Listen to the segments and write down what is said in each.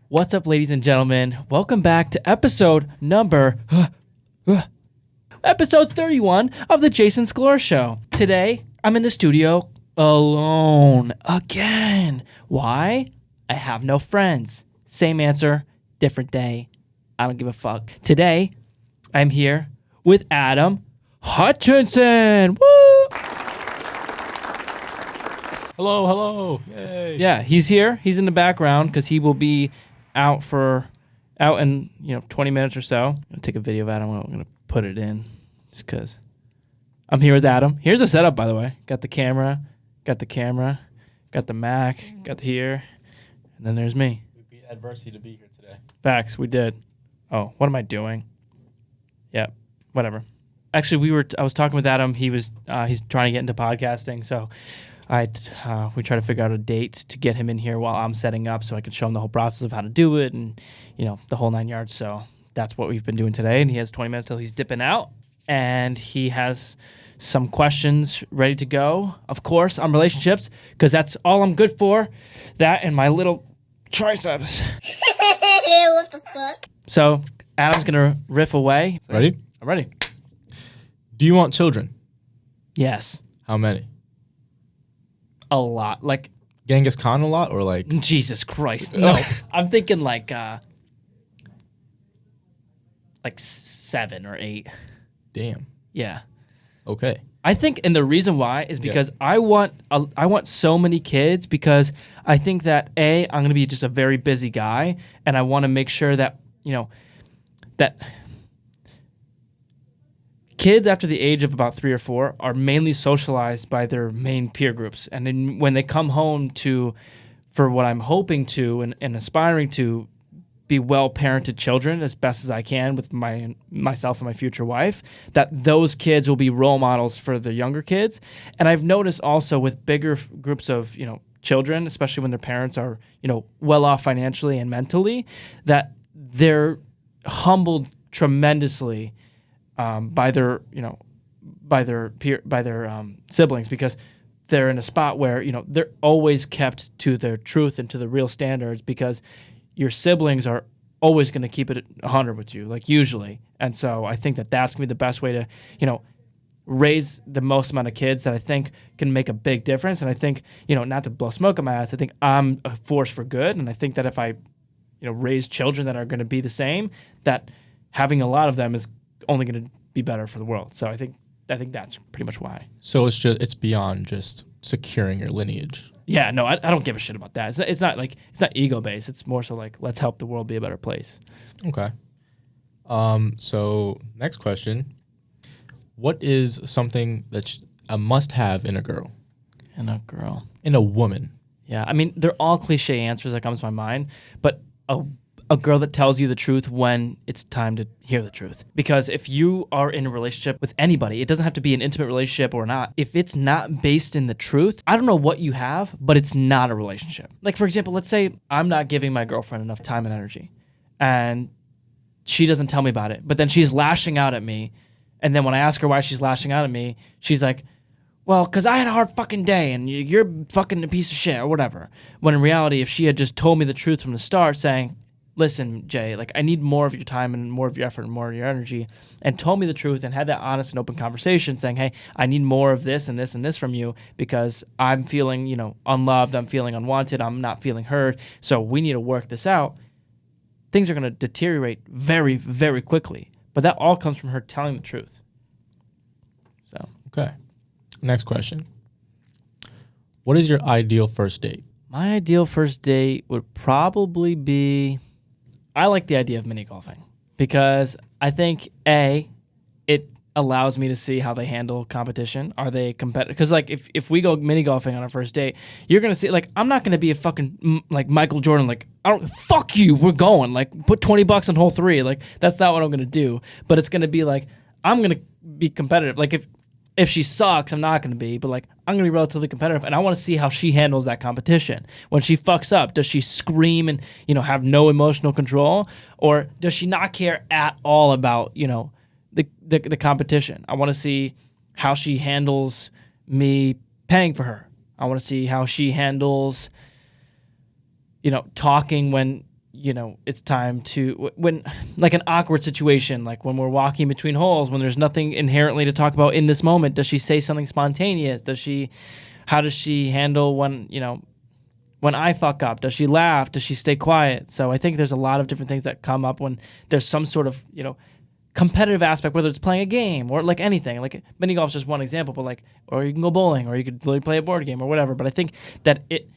What's up, ladies and gentlemen? Welcome back to episode 31 of the Jason Scalora Show. Today, I'm in the studio alone again. Why? I have no friends. Same answer, different day. I don't give a fuck. Today, I'm here with Adam Hutchinson. Woo! Hello. Yay. Yeah, he's here. He's in the background because he will be out in 20 minutes or so. I'm gonna take a video of Adam. I'm gonna put it in just because I'm here with Adam. Here's the setup, by the way. Got the camera, got the Mac, got here, and then there's me. We beat adversity to be here today. Facts, we did. Oh, what am I doing? Yeah, whatever. Actually, I was talking with Adam. He's trying to get into podcasting, so we try to figure out a date to get him in here while I'm setting up so I can show him the whole process of how to do it and, the whole 9 yards. So that's what we've been doing today. And he has 20 minutes till he's dipping out. And he has some questions ready to go, of course, on relationships, because that's all I'm good for. That and my little triceps. What the fuck? So Adam's going to riff away. Ready? I'm ready. Do you want children? Yes. How many? A lot. Like, Genghis Khan a lot or like? Jesus Christ. No. I'm thinking like 7 or 8. Damn. Yeah. Okay. I think, and the reason why is because I want so many kids because I think that I'm going to be just a very busy guy, and I want to make sure that that kids after the age of about 3 or 4 are mainly socialized by their main peer groups, and then when they come home for what I'm hoping to and aspiring to be well-parented children as best as I can with myself and my future wife, that those kids will be role models for the younger kids. And I've noticed also with bigger groups of, children, especially when their parents are, well off financially and mentally, that they're humbled tremendously by their siblings, because they're in a spot where, they're always kept to their truth and to the real standards, because your siblings are always going to keep it at 100 with you, like usually. And so I think that that's going to be the best way to, raise the most amount of kids that I think can make a big difference. And I think, not to blow smoke on my ass, I think I'm a force for good. And I think that if I, raise children that are going to be the same, that having a lot of them is only going to be better for the world. So I think that's pretty much why. So it's beyond just securing your lineage. Yeah, no, I don't give a shit about that. It's not ego based. It's more so like, let's help the world be a better place. Okay. So next question: what is something that's a must-have in a girl? In a girl. In a woman. Yeah, I mean, they're all cliche answers that comes to my mind, but a girl that tells you the truth when it's time to hear the truth. Because if you are in a relationship with anybody, it doesn't have to be an intimate relationship or not. If it's not based in the truth, I don't know what you have, but it's not a relationship. Like, for example, let's say I'm not giving my girlfriend enough time and energy, and she doesn't tell me about it, but then she's lashing out at me, and then when I ask her why she's lashing out at me, she's like, well, because I had a hard fucking day, and you're fucking a piece of shit, or whatever. When in reality, if she had just told me the truth from the start, saying, listen, Jay, like, I need more of your time and more of your effort and more of your energy, and told me the truth and had that honest and open conversation saying, hey, I need more of this and this and this from you because I'm feeling, unloved, I'm feeling unwanted, I'm not feeling heard, so we need to work this out. Things are going to deteriorate very, very quickly. But that all comes from her telling the truth. So. Okay. Next question: what is your ideal first date? My ideal first date would probably be, I like the idea of mini golfing because I think it allows me to see how they handle competition. Are they competitive? Because like if we go mini golfing on our first date, you're gonna see, like, I'm not gonna be a fucking like Michael Jordan, like, I don't, fuck you, we're going, like, put $20 on hole 3, like, that's not what I'm gonna do. But it's gonna be like, I'm gonna be competitive. Like, if she sucks, I'm not going to be, but like, I'm going to be relatively competitive, and I want to see how she handles that competition. When she fucks up, does she scream and, have no emotional control, or does she not care at all about, the competition? I want to see how she handles me paying for her. I want to see how she handles, talking when it's time to when like an awkward situation, like when we're walking between holes, when there's nothing inherently to talk about in this moment. Does she say something spontaneous? How does she handle when I fuck up? Does she laugh? Does she stay quiet? So I think there's a lot of different things that come up when there's some sort of, competitive aspect, whether it's playing a game or like anything. Like mini golf's just one example, but or you can go bowling or you could literally play a board game or whatever. But I think that it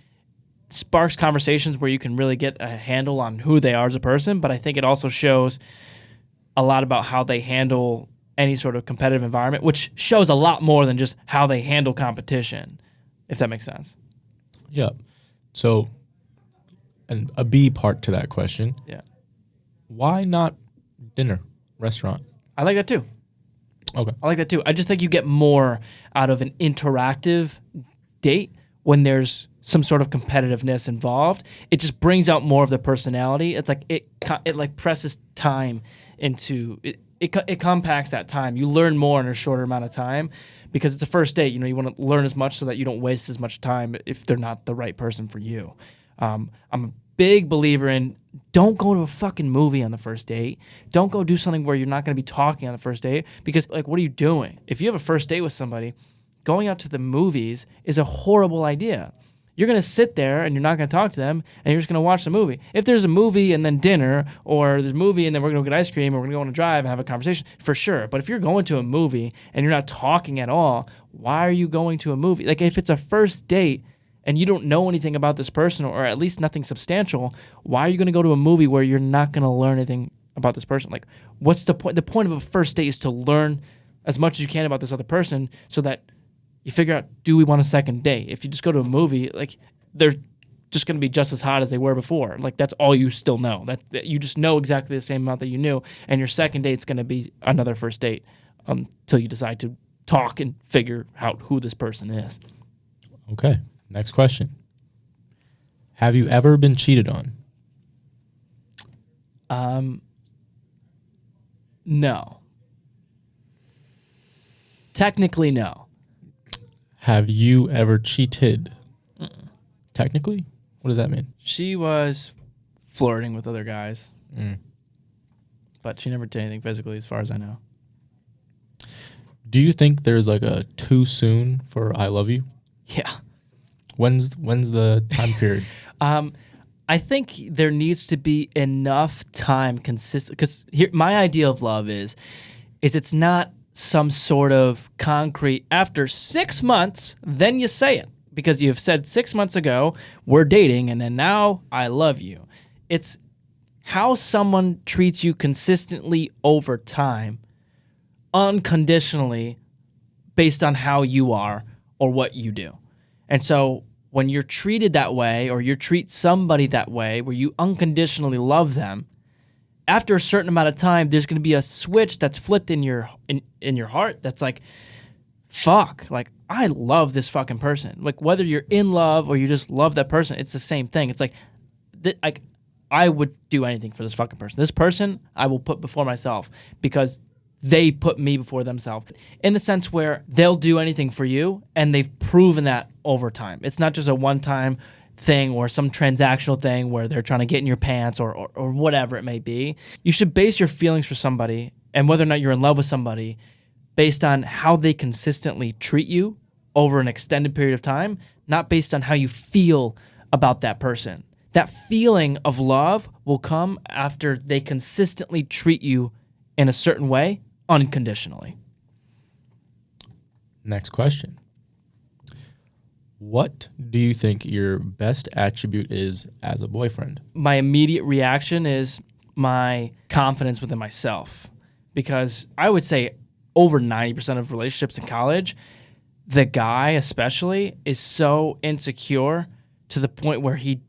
sparks conversations where you can really get a handle on who they are as a person. But I think it also shows a lot about how they handle any sort of competitive environment, which shows a lot more than just how they handle competition, if that makes sense. Yeah. So, and a B part to that question. Yeah. Why not dinner, restaurant? I like that too. Okay. I like that too. I just think you get more out of an interactive date when there's some sort of competitiveness involved. It just brings out more of the personality. It's like it like presses time into it. It compacts that time. You learn more in a shorter amount of time because it's a first date. You want to learn as much so that you don't waste as much time if they're not the right person for you. I'm a big believer in don't go to a fucking movie on the first date. Don't go do something where you're not going to be talking on the first date because, what are you doing? If you have a first date with somebody, going out to the movies is a horrible idea. You're going to sit there and you're not going to talk to them and you're just going to watch the movie. If there's a movie and then dinner, or there's a movie and then we're going to go get ice cream, or we're going to go on a drive and have a conversation, for sure. But if you're going to a movie and you're not talking at all, why are you going to a movie? Like, if it's a first date and you don't know anything about this person, or at least nothing substantial, why are you going to go to a movie where you're not going to learn anything about this person? Like, what's the point? The point of a first date is to learn as much as you can about this other person so that you figure out, do we want a second date? If you just go to a movie, they're just going to be just as hot as they were before. That's all you still know. That you just know exactly the same amount that you knew, and your second date's going to be another first date until you decide to talk and figure out who this person is. Okay. Next question. Have you ever been cheated on? No. Technically, no. Have you ever cheated? Technically? What does that mean? She was flirting with other guys, but she never did anything physically, as far as I know. Do you think there's a too soon for I love you? Yeah. When's the time period? I think there needs to be enough time consistent, because here my idea of love is it's not some sort of concrete, after 6 months, then you say it. Because you've said 6 months ago, we're dating, and then now I love you. It's how someone treats you consistently over time, unconditionally, based on how you are or what you do. And so when you're treated that way, or you treat somebody that way, where you unconditionally love them, after a certain amount of time, there's going to be a switch that's flipped in your heart that's like, fuck, I love this fucking person. Whether you're in love or you just love that person, it's the same thing. It's I would do anything for this fucking person. This person I will put before myself because they put me before themselves. In the sense where they'll do anything for you, and they've proven that over time. It's not just a one-time thing or some transactional thing where they're trying to get in your pants or whatever it may be. You should base your feelings for somebody and whether or not you're in love with somebody based on how they consistently treat you over an extended period of time, not based on how you feel about that person. That feeling of love will come after they consistently treat you in a certain way, unconditionally. Next question. What do you think your best attribute is as a boyfriend? My immediate reaction is my confidence within myself. Because I would say over 90% of relationships in college, the guy especially is so insecure to the point where he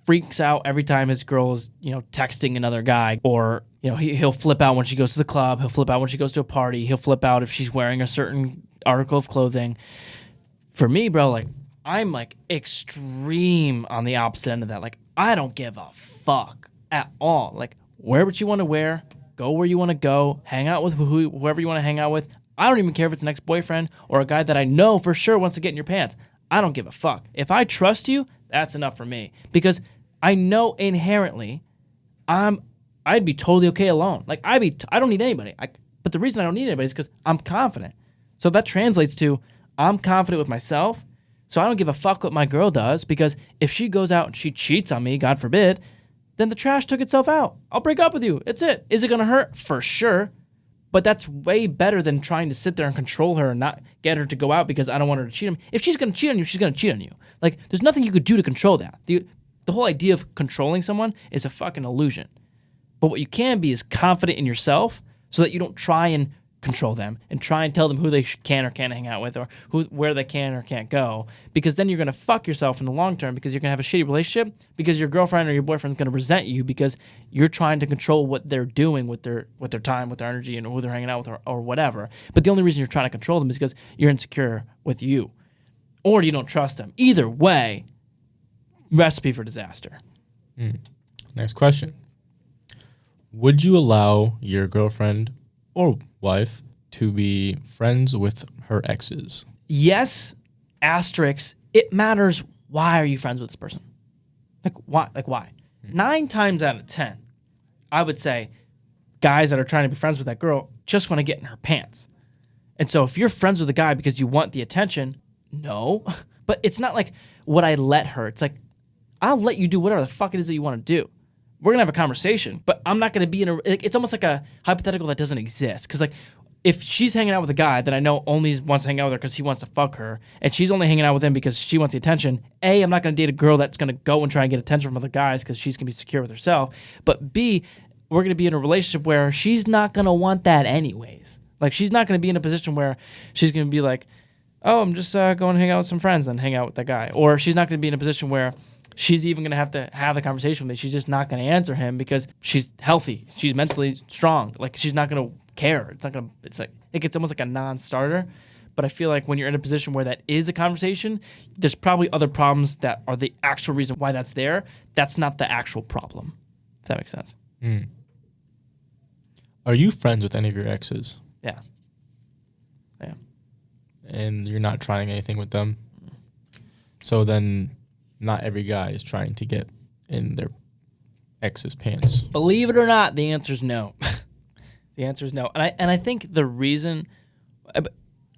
freaks out every time his girl is, texting another guy, or, he'll flip out when she goes to the club. He'll flip out when she goes to a party. He'll flip out if she's wearing a certain article of clothing. For me, bro, I'm extreme on the opposite end of that. I don't give a fuck at all. Wear what you want to wear, go where you want to go, hang out with whoever you want to hang out with. I don't even care if it's an ex-boyfriend or a guy that I know for sure wants to get in your pants. I don't give a fuck. If I trust you, that's enough for me. Because I know inherently I'd be totally okay alone. Like I don't need anybody. But the reason I don't need anybody is because I'm confident. So that translates to I'm confident with myself. So I don't give a fuck what my girl does, because if she goes out and she cheats on me, God forbid, then the trash took itself out. I'll break up with you. It's it. Is it gonna hurt? For sure. But that's way better than trying to sit there and control her and not get her to go out because I don't want her to cheat on me. If she's gonna cheat on you, she's gonna cheat on you. Like there's nothing you could do to control that. The whole idea of controlling someone is a fucking illusion. But what you can be is confident in yourself so that you don't try and control them and try and tell them who they can or can't hang out with, or where they can or can't go, because then you're going to fuck yourself in the long term, because you're going to have a shitty relationship, because your girlfriend or your boyfriend's going to resent you because you're trying to control what they're doing with their time, with their energy, and who they're hanging out with, or whatever. But the only reason you're trying to control them is because you're insecure with you or you don't trust them. Either way, recipe for disaster. Next question. Would you allow your girlfriend or wife to be friends with her exes? Yes, asterisk. It matters. Why are you friends with this person? Like why? 9 times out of 10, I would say guys that are trying to be friends with that girl just want to get in her pants. And so if you're friends with a guy because you want the attention, no. But it's not like, would I let her? It's like, I'll let you do whatever the fuck it is that you want to do. We're going to have a conversation, but I'm not going to be in a... It's almost like a hypothetical that doesn't exist. Because, like, if she's hanging out with a guy that I know only wants to hang out with her because he wants to fuck her, and she's only hanging out with him because she wants the attention, A, I'm not going to date a girl that's going to go and try and get attention from other guys because she's going to be secure with herself. But B, we're going to be in a relationship where she's not going to want that anyways. Like, she's not going to be in a position where she's going to be like, oh, I'm just going to hang out with some friends and hang out with that guy. Or she's not going to be in a position where she's even going to have the conversation with me. She's just not going to answer him because she's healthy. She's mentally strong. Like, she's not going to care. It's almost like a non-starter. But I feel like when you're in a position where that is a conversation, there's probably other problems that are the actual reason why that's there. That's not the actual problem. If that makes sense. Are you friends with any of your exes? Yeah. I am. And you're not trying anything with them? So then not every guy is trying to get in their ex's pants. Believe it or not, the answer is no. The answer is no. And I think the reason...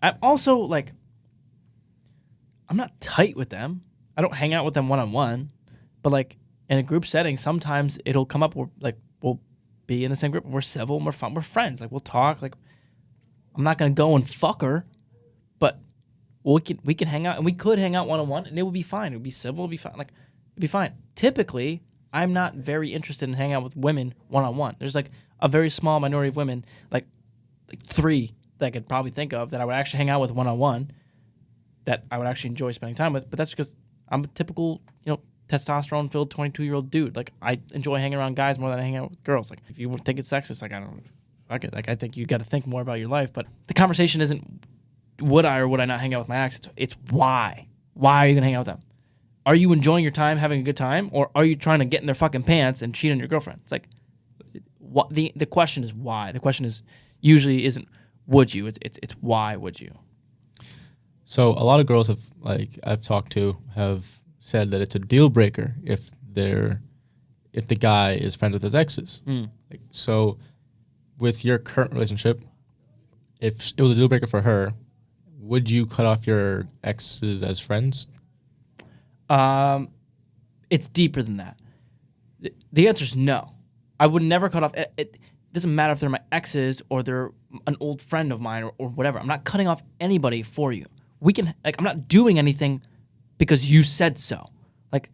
I'm also, like... I'm not tight with them. I don't hang out with them one-on-one. But, like, in a group setting, sometimes it'll come up where, like, we'll be in the same group. We're civil and we're fun. We're friends. Like, we'll talk. Like, I'm not going to go and fuck her. But we can hang out. And we could hang out one-on-one. And it would be fine. It would be civil. It would be fine. Like, it'd be fine. Typically, I'm not very interested in hanging out with women one-on-one. There's, like, a very small minority of women, like 3 that I could probably think of that I would actually hang out with one-on-one, that I would actually enjoy spending time with. But that's because I'm a typical, testosterone-filled 22-year-old dude. Like, I enjoy hanging around guys more than I hang out with girls. Like, if you think it's sexist, like, I don't fuck it. Like, I think you got to think more about your life. But the conversation isn't would I or would I not hang out with my ex. It's why. Why are you gonna hang out with them? Are you enjoying your time, having a good time, or are you trying to get in their fucking pants and cheat on your girlfriend? It's like, what the question is why. The question is usually isn't would you. It's why would you. So a lot of girls I've talked to have said that it's a deal breaker if the guy is friends with his exes. Like, so with your current relationship, if it was a deal breaker for her, would you cut off your exes as friends? It's deeper than that. The answer is no. I would never cut off. It doesn't matter if they're my exes or they're an old friend of mine or whatever. I'm not cutting off anybody for you. I'm not doing anything because you said so. Like,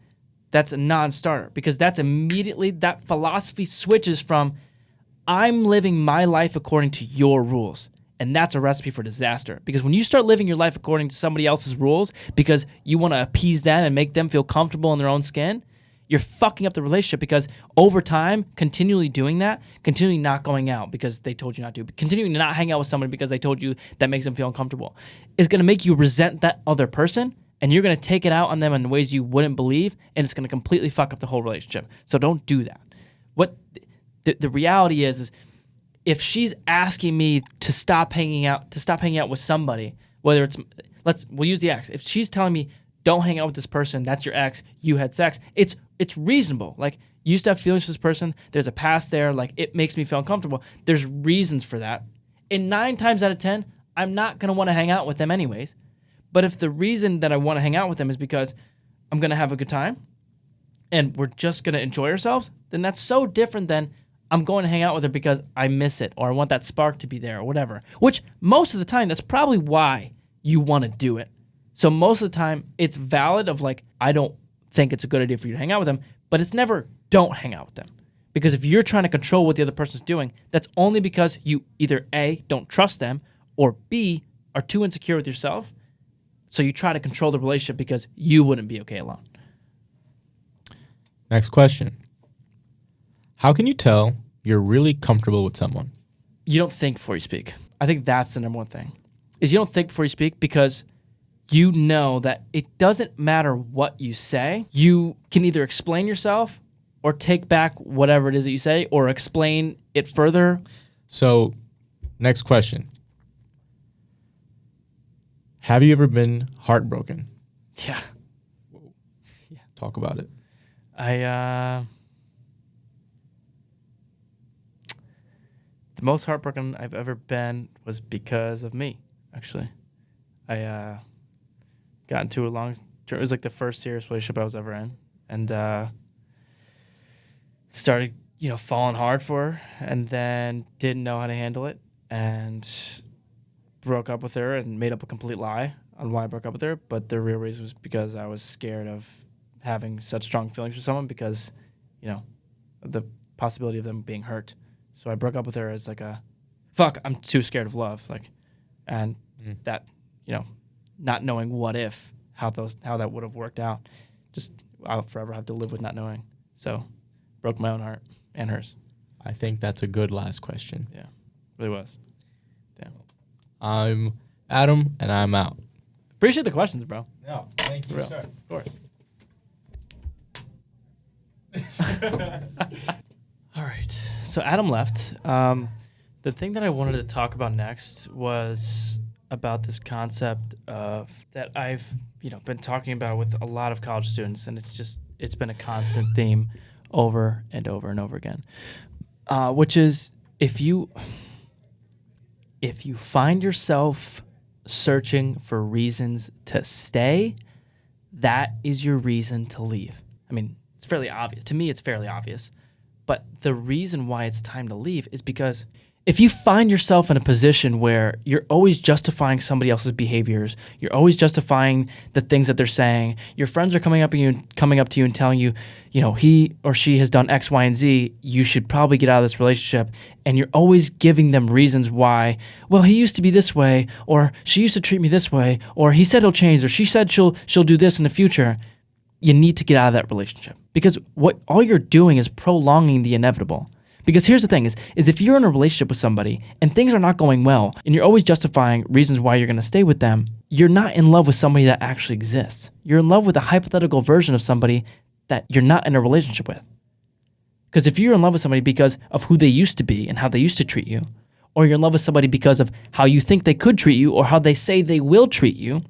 that's a non-starter, because that's immediately, that philosophy switches from I'm living my life according to your rules. And that's a recipe for disaster. Because when you start living your life according to somebody else's rules because you want to appease them and make them feel comfortable in their own skin, you're fucking up the relationship, because over time, continually doing that, continually not going out because they told you not to, continuing to not hang out with somebody because they told you that makes them feel uncomfortable, is going to make you resent that other person, and you're going to take it out on them in ways you wouldn't believe, and it's going to completely fuck up the whole relationship. So don't do that. What the reality is if she's asking me to stop hanging out with somebody, whether we'll use the ex. If she's telling me don't hang out with this person, that's your ex, you had sex, it's reasonable. Like, You used to have feelings for this person. There's a past there. Like, it makes me feel uncomfortable. There's reasons for that. And 9 times out of 10, I'm not going to want to hang out with them anyways. But if the reason that I want to hang out with them is because I'm going to have a good time and we're just going to enjoy ourselves, then that's so different than I'm going to hang out with her because I miss it or I want that spark to be there or whatever. Which most of the time, that's probably why you want to do it. So most of the time, it's valid of like, I don't think it's a good idea for you to hang out with them, but it's never don't hang out with them. Because if you're trying to control what the other person's doing, that's only because you either A, don't trust them, or B, are too insecure with yourself. So you try to control the relationship because you wouldn't be okay alone. Next question. How can you tell you're really comfortable with someone? You don't think before you speak. I think that's the number one thing. Is you don't think before you speak because you know that it doesn't matter what you say. You can either explain yourself or take back whatever it is that you say or explain it further. So, next question. Have you ever been heartbroken? Yeah. Talk about it. The most heartbroken I've ever been was because of me, actually. I got into it was like the first serious relationship I was ever in. And started, falling hard for her and then didn't know how to handle it and broke up with her and made up a complete lie on why I broke up with her. But the real reason was because I was scared of having such strong feelings for someone because, the possibility of them being hurt. So I broke up with her as like I'm too scared of love. And that, not knowing what if, how that would have worked out. Just, I'll forever have to live with not knowing. So broke my own heart and hers. I think that's a good last question. Yeah, really was. Damn. I'm Adam, and I'm out. Appreciate the questions, bro. No, thank you, sir. Of course. All right. So Adam left. The thing that I wanted to talk about next was about this concept of that I've been talking about with a lot of college students, and it's been a constant theme over and over and over again, which is if you find yourself searching for reasons to stay, that is your reason to leave. I mean, it's fairly obvious. To me, it's fairly obvious. But the reason why it's time to leave is because if you find yourself in a position where you're always justifying somebody else's behaviors, you're always justifying the things that they're saying, your friends are coming up to you and telling you, he or she has done X, Y, and Z, you should probably get out of this relationship, and you're always giving them reasons why, well, he used to be this way, or she used to treat me this way, or he said he'll change, or she said she'll do this in the future. You need to get out of that relationship because all you're doing is prolonging the inevitable. Because here's the thing is if you're in a relationship with somebody and things are not going well and you're always justifying reasons why you're going to stay with them, you're not in love with somebody that actually exists. You're in love with a hypothetical version of somebody that you're not in a relationship with. Because if you're in love with somebody because of who they used to be and how they used to treat you, or you're in love with somebody because of how you think they could treat you or how they say they will treat you,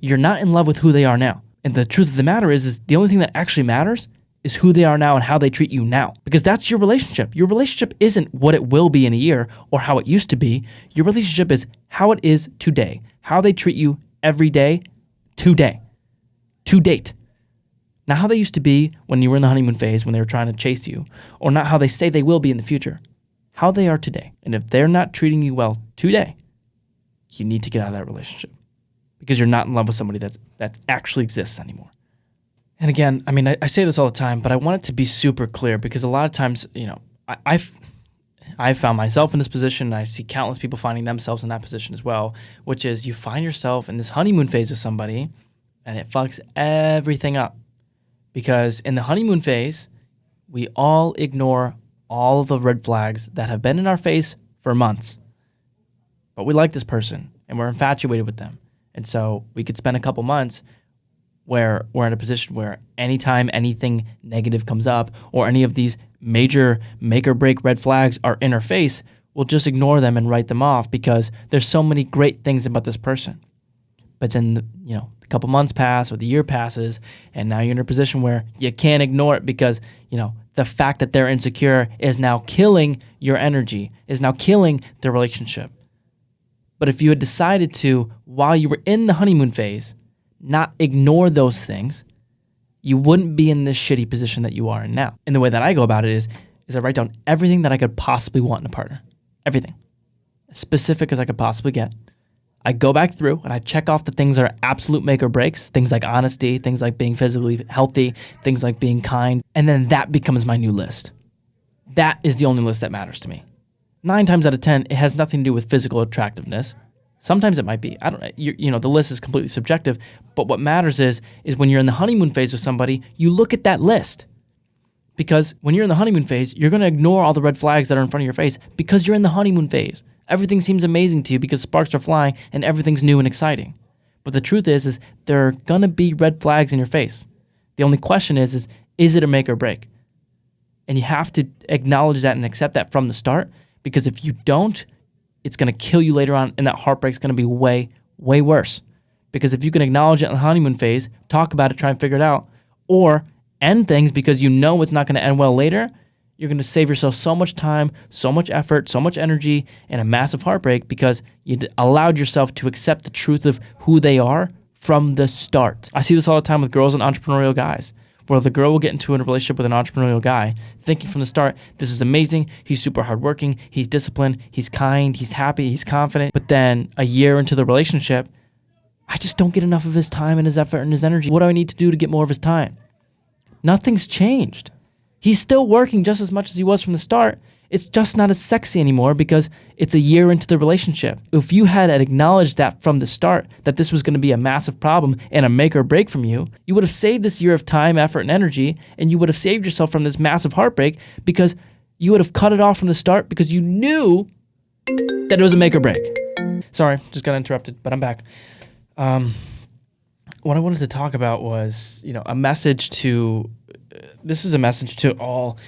you're not in love with who they are now. And the truth of the matter is the only thing that actually matters is who they are now and how they treat you now. Because that's your relationship. Your relationship isn't what it will be in a year or how it used to be. Your relationship is how it is today, how they treat you every day, today, to date. Not how they used to be when you were in the honeymoon phase when they were trying to chase you, or not how they say they will be in the future. How they are today. And if they're not treating you well today, you need to get out of that relationship. Because you're not in love with somebody that actually exists anymore. And again, I mean, I say this all the time, but I want it to be super clear because a lot of times, I've found myself in this position, and I see countless people finding themselves in that position as well, which is you find yourself in this honeymoon phase with somebody, and it fucks everything up. Because in the honeymoon phase, we all ignore all of the red flags that have been in our face for months. But we like this person, and we're infatuated with them. And so we could spend a couple months where we're in a position where anytime anything negative comes up or any of these major make or break red flags are in our face, we'll just ignore them and write them off because there's so many great things about this person. But then, a couple months pass or the year passes, and now you're in a position where you can't ignore it because, the fact that they're insecure is now killing your energy, is now killing the relationship. But if you had decided to, while you were in the honeymoon phase, not ignore those things, you wouldn't be in this shitty position that you are in now. And the way that I go about it is I write down everything that I could possibly want in a partner. Everything. As specific as I could possibly get. I go back through and I check off the things that are absolute make or breaks, things like honesty, things like being physically healthy, things like being kind, and then that becomes my new list. That is the only list that matters to me. 9 times out of 10, it has nothing to do with physical attractiveness. Sometimes it might be. I don't know. You know, the list is completely subjective. But what matters is when you're in the honeymoon phase with somebody, you look at that list. Because when you're in the honeymoon phase, you're going to ignore all the red flags that are in front of your face because you're in the honeymoon phase. Everything seems amazing to you because sparks are flying and everything's new and exciting. But the truth is there are going to be red flags in your face. The only question is it a make or break? And you have to acknowledge that and accept that from the start, because if you don't, it's going to kill you later on, and that heartbreak's going to be way, way worse. Because if you can acknowledge it in the honeymoon phase, talk about it, try and figure it out, or end things because you know it's not going to end well later, you're going to save yourself so much time, so much effort, so much energy, and a massive heartbreak because you allowed yourself to accept the truth of who they are from the start. I see this all the time with girls and entrepreneurial guys, where the girl will get into a relationship with an entrepreneurial guy thinking from the start, this is amazing, he's super hardworking, he's disciplined, he's kind, he's happy, he's confident. But then a year into the relationship, I just don't get enough of his time and his effort and his energy. What do I need to do to get more of his time? Nothing's changed. He's still working just as much as he was from the start. It's just not as sexy anymore because it's a year into the relationship. If you had acknowledged that from the start, that this was going to be a massive problem and a make or break from you, you would have saved this year of time, effort, and energy, and you would have saved yourself from this massive heartbreak because you would have cut it off from the start because you knew that it was a make or break. Sorry, just got interrupted, but I'm back. What I wanted to talk about was, a message to, this is a message to all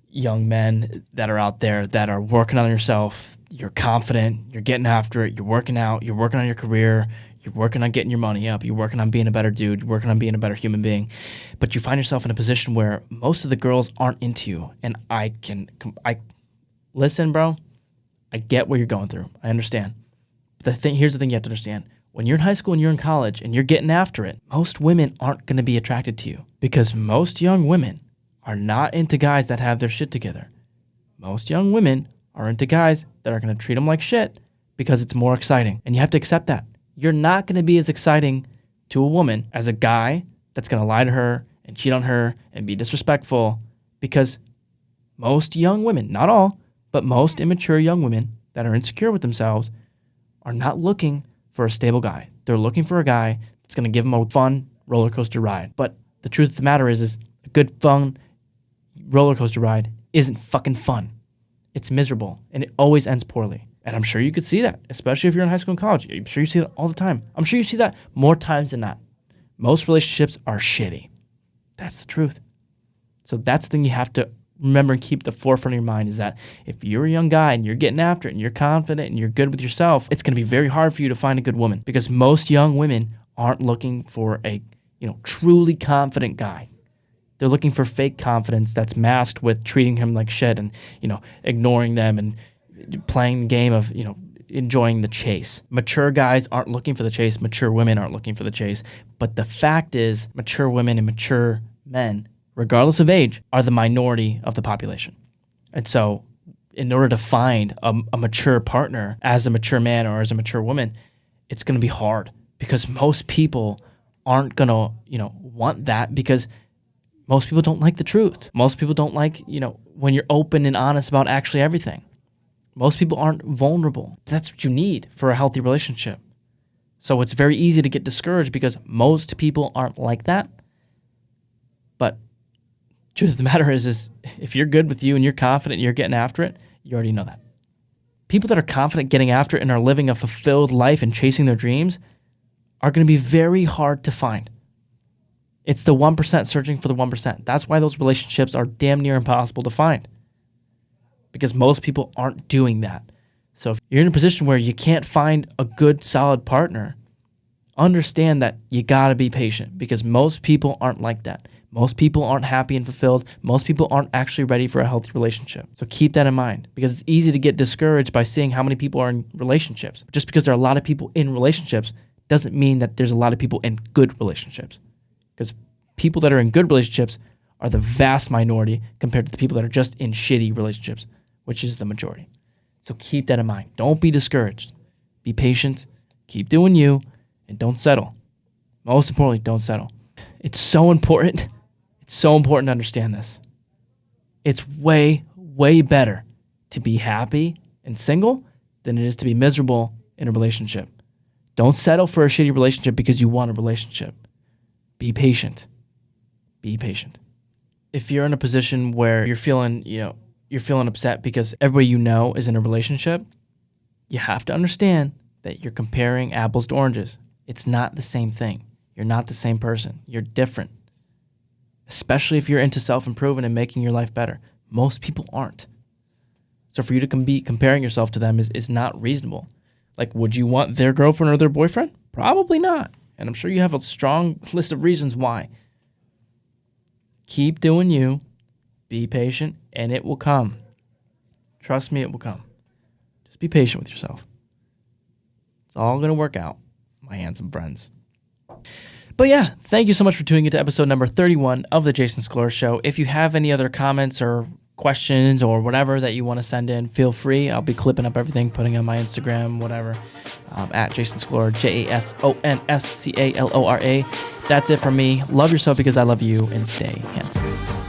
young men that are out there that are working on yourself. You're confident, you're getting after it, you're working out, you're working on your career, you're working on getting your money up, you're working on being a better dude, you're working on being a better human being. But you find yourself in a position where most of the girls aren't into you. And I listen, bro, I get what you're going through. I understand. But here's the thing you have to understand. When you're in high school and you're in college and you're getting after it, most women aren't going to be attracted to you because most young women are not into guys that have their shit together. Most young women are into guys that are going to treat them like shit because it's more exciting. And you have to accept that. You're not going to be as exciting to a woman as a guy that's going to lie to her and cheat on her and be disrespectful because most young women, not all, but most immature young women that are insecure with themselves are not looking for a stable guy. They're looking for a guy that's going to give them a fun roller coaster ride. But the truth of the matter is a good fun roller coaster ride isn't fucking fun. It's miserable and it always ends poorly. And I'm sure you could see that, especially if you're in high school and college. I'm sure you see that all the time. I'm sure you see that more times than not. Most relationships are shitty. That's the truth. So that's the thing you have to remember and keep at the forefront of your mind is that if you're a young guy and you're getting after it and you're confident and you're good with yourself, it's going to be very hard for you to find a good woman because most young women aren't looking for a, truly confident guy. They're looking for fake confidence that's masked with treating him like shit and, ignoring them and playing the game of, enjoying the chase. Mature guys aren't looking for the chase. Mature women aren't looking for the chase. But the fact is, mature women and mature men, regardless of age, are the minority of the population. And so in order to find a mature partner as a mature man or as a mature woman, it's going to be hard because most people aren't going to, want that because most people don't like the truth. Most people don't like, when you're open and honest about actually everything. Most people aren't vulnerable. That's what you need for a healthy relationship. So it's very easy to get discouraged because most people aren't like that. But truth of the matter is if you're good with you and you're confident and you're getting after it, you already know that. People that are confident getting after it and are living a fulfilled life and chasing their dreams are going to be very hard to find. It's the 1% searching for the 1%. That's why those relationships are damn near impossible to find. Because most people aren't doing that. So if you're in a position where you can't find a good, solid partner, understand that you got to be patient because most people aren't like that. Most people aren't happy and fulfilled. Most people aren't actually ready for a healthy relationship. So keep that in mind, because it's easy to get discouraged by seeing how many people are in relationships. Just because there are a lot of people in relationships doesn't mean that there's a lot of people in good relationships. Because people that are in good relationships are the vast minority compared to the people that are just in shitty relationships, which is the majority. So keep that in mind. Don't be discouraged. Be patient. Keep doing you, and don't settle. Most importantly, don't settle. It's so important. It's so important to understand this. It's way, way better to be happy and single than it is to be miserable in a relationship. Don't settle for a shitty relationship because you want a relationship. Be patient. Be patient. If you're in a position where you're feeling upset because everybody you know is in a relationship, you have to understand that you're comparing apples to oranges. It's not the same thing. You're not the same person. You're different. Especially if you're into self-improvement and making your life better. Most people aren't. So for you to be comparing yourself to them is not reasonable. Like, would you want their girlfriend or their boyfriend? Probably not. And I'm sure you have a strong list of reasons why. Keep doing you. Be patient, and it will come. Trust me, it will come. Just be patient with yourself. It's all going to work out, my handsome friends. But yeah, thank you so much for tuning into episode number 31 of the Jason Scalora Show. If you have any other comments or questions or whatever that you want to send in, feel free. I'll be clipping up everything, putting on my Instagram, whatever, at Jason Scalora, JASONSCALORA. That's it from me. Love yourself because I love you, and stay handsome.